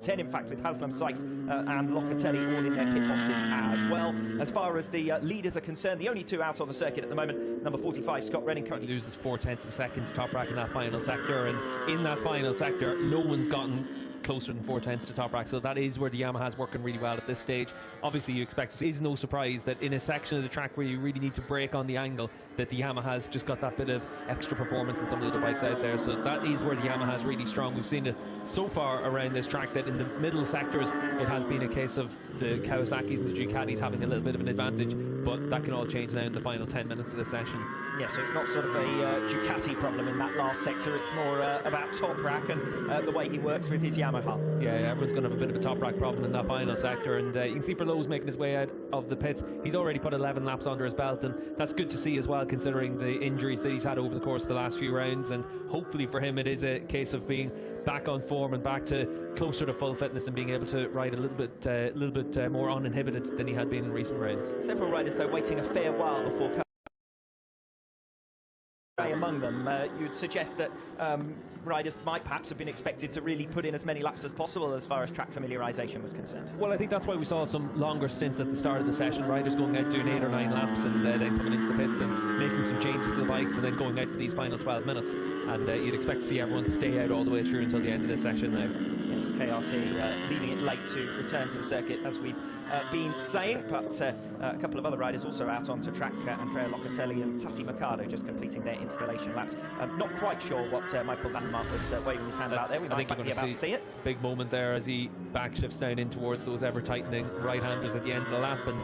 10, in fact, with Haslam, Sykes and Locatelli all in their pit boxes as well. As far as the leaders are concerned, the only two out on the circuit at the moment, number 45, Scott Redding, currently loses 4/10 of a second to Top Rack in that final sector, and in that final sector, no one's gotten closer than 4/10 to Top Rack, so that is where the Yamaha's working really well at this stage. Obviously, you expect it is no surprise that in a section of the track where you really need to brake on the angle, that the Yamaha's just got that bit of extra performance in some of the other bikes out there. So that is where the Yamaha's really strong. We've seen it so far around this track that in the middle sectors it has been a case of the Kawasaki's and the Ducatis having a little bit of an advantage, but that can all change now in the final 10 minutes of the session. Yeah, so it's not sort of a Ducati problem in that last sector, it's more about Top Rack and the way he works with his Yamaha. Yeah, everyone's going to have a bit of a Top Rack problem in that final sector, and you can see for Lowe's making his way out of the pits. He's already put 11 laps under his belt, and that's good to see as well, considering the injuries that he's had over the course of the last few rounds. And hopefully for him it is a case of being back on form and back to closer to full fitness and being able to ride a little bit more uninhibited than he had been in recent rounds. Several riders though waiting a fair while before among them. You'd suggest that riders might perhaps have been expected to really put in as many laps as possible as far as track familiarisation was concerned. Well, I think that's why we saw some longer stints at the start of the session, riders going out doing 8 or 9 laps and then coming into the pits and making some changes to the bikes and then going out for these final 12 minutes. And you'd expect to see everyone stay out all the way through until the end of this session now. Yes, KRT leaving it late to return to the circuit, as we've been saying, but a couple of other riders also out onto track. Andrea Locatelli and Tati Mercado just completing their installation laps. Not quite sure what Michael Van der Mark was waving his hand about there. We might be about to see it. Big moment there as he back shifts down in towards those ever tightening right-handers at the end of the lap, and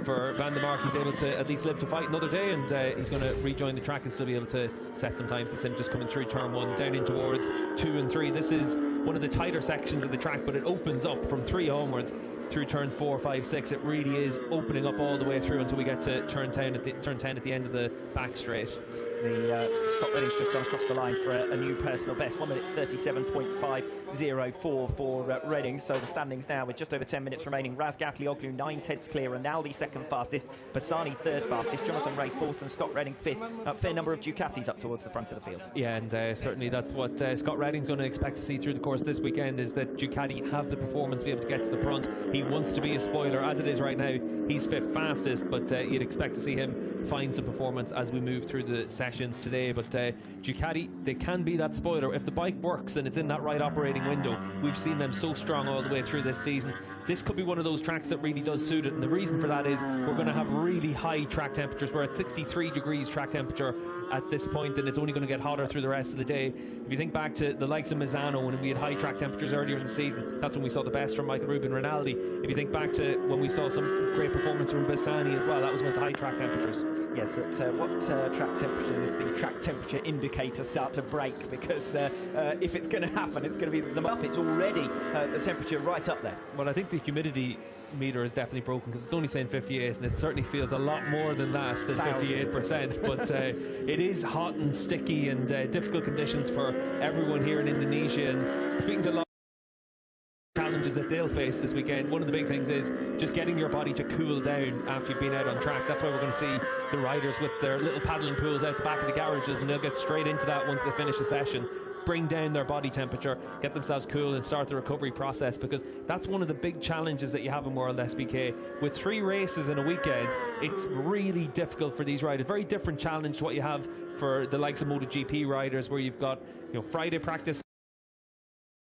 for Van der Mark, he's able to at least live to fight another day, and he's going to rejoin the track and still be able to set some times. This him just coming through turn 1 down in towards 2 and 3. This is one of the tighter sections of the track, but it opens up from 3 onwards through turn 4, 5, 6. It really is opening up all the way through until we get to turn 10 at the end of the back straight. Scott Redding's just gone across the line for a new personal best, 1 minute 37.504 for Redding. So the standings now with just over 10 minutes remaining. Razgatlioglu 9/10 clear, Rinaldi second fastest, Bassani third fastest, Jonathan Ray fourth, and Scott Redding fifth. A fair number of Ducatis up towards the front of the field. Yeah, and certainly that's what Scott Redding's going to expect to see through the course this weekend, is that Ducati have the performance to be able to get to the front. He wants to be a spoiler. As it is right now, he's 5th fastest, but you'd expect to see him find some performance as we move through the sessions today. But Ducati, they can be that spoiler if the bike works and it's in that right operating window. We've seen them so strong all the way through this season. This could be one of those tracks that really does suit it, and the reason for that is we're going to have really high track temperatures. We're at 63 degrees track temperature at this point, and it's only going to get hotter through the rest of the day. If you think back to the likes of Misano, when we had high track temperatures earlier in the season, that's when we saw the best from Michael Rubin Rinaldi. If you think back to when we saw some great performance from Bassani as well, that was with the high track temperatures. Yes, at what track temperature does the track temperature indicator start to break? Because if it's going to happen, it's going to be the up. It's already the temperature right up there. Well, I think the humidity meter is definitely broken, because it's only saying 58, and it certainly feels a lot more than that, than 58%. But it is hot and sticky and difficult conditions for everyone here in Indonesia. And speaking to a lot of challenges that they'll face this weekend, one of the big things is just getting your body to cool down after you've been out on track. That's why we're going to see the riders with their little paddling pools out the back of the garages, and they'll get straight into that once they finish a session. Bring down their body temperature, get themselves cool, and start the recovery process, because that's one of the big challenges that you have in World SBK. With 3 races in a weekend, it's really difficult for these riders. Very different challenge to what you have for the likes of MotoGP riders, where you've got, you know, Friday practice,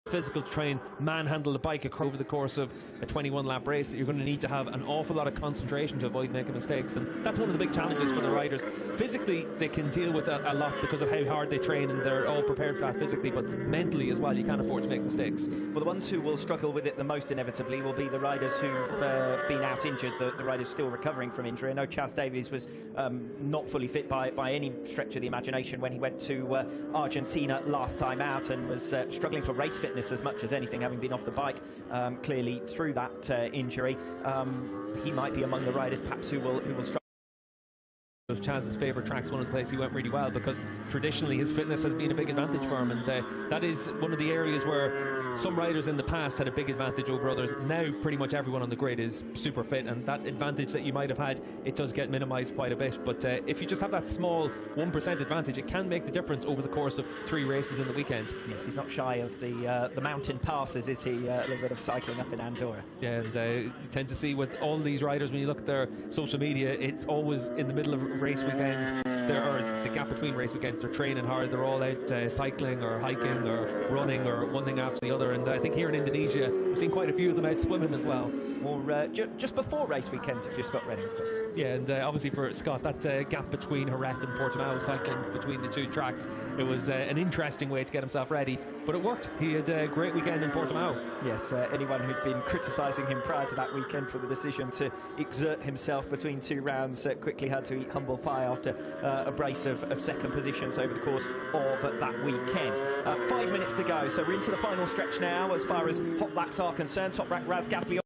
physical train, manhandle the bike over the course of a 21-lap race, that you're going to need to have an awful lot of concentration to avoid making mistakes. And that's one of the big challenges for the riders. Physically, they can deal with that a lot because of how hard they train, and they're all prepared for that physically, but mentally as well, you can't afford to make mistakes. Well, the ones who will struggle with it the most inevitably will be the riders who've been out injured, the riders still recovering from injury. I know Chaz Davies was not fully fit by any stretch of the imagination when he went to Argentina last time out, and was struggling for race fitness as much as anything, having been off the bike clearly through that injury. He might be among the riders perhaps who will struggle. of Chaz's favourite tracks, one of the places he went really well, because traditionally his fitness has been a big advantage for him, and that is one of the areas where some riders in the past had a big advantage over others. Now pretty much everyone on the grid is super fit, and that advantage that you might have had, it does get minimised quite a bit. But if you just have that small 1% advantage, it can make the difference over the course of 3 races in the weekend. Yes, he's not shy of the mountain passes, is he? A little bit of cycling up in Andorra. Yeah, and you tend to see with all these riders, when you look at their social media, it's always in the middle of race weekends, or the gap between race weekends, they're training hard, they're all out cycling or hiking or running or one thing after the other. And I think here in Indonesia we've seen quite a few of them out swimming as well. Or just before race weekends if you're Scott Redding, of course. Yeah, and obviously for Scott, that gap between Jerez and Portimao, cycling between the 2 tracks, it was an interesting way to get himself ready, but it worked. He had a great weekend in Portimao. Yes, anyone who'd been criticising him prior to that weekend for the decision to exert himself between 2 rounds quickly had to eat humble pie after a brace of second positions over the course of that weekend. 5 minutes to go, so we're into the final stretch now as far as hot laps are concerned. Top rank Raz Gablion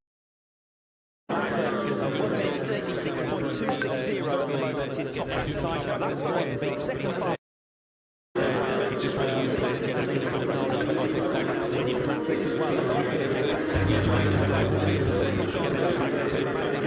36.260 at the moment, his top rank time. That's going to be second part. He's just trying to use the place to get as well.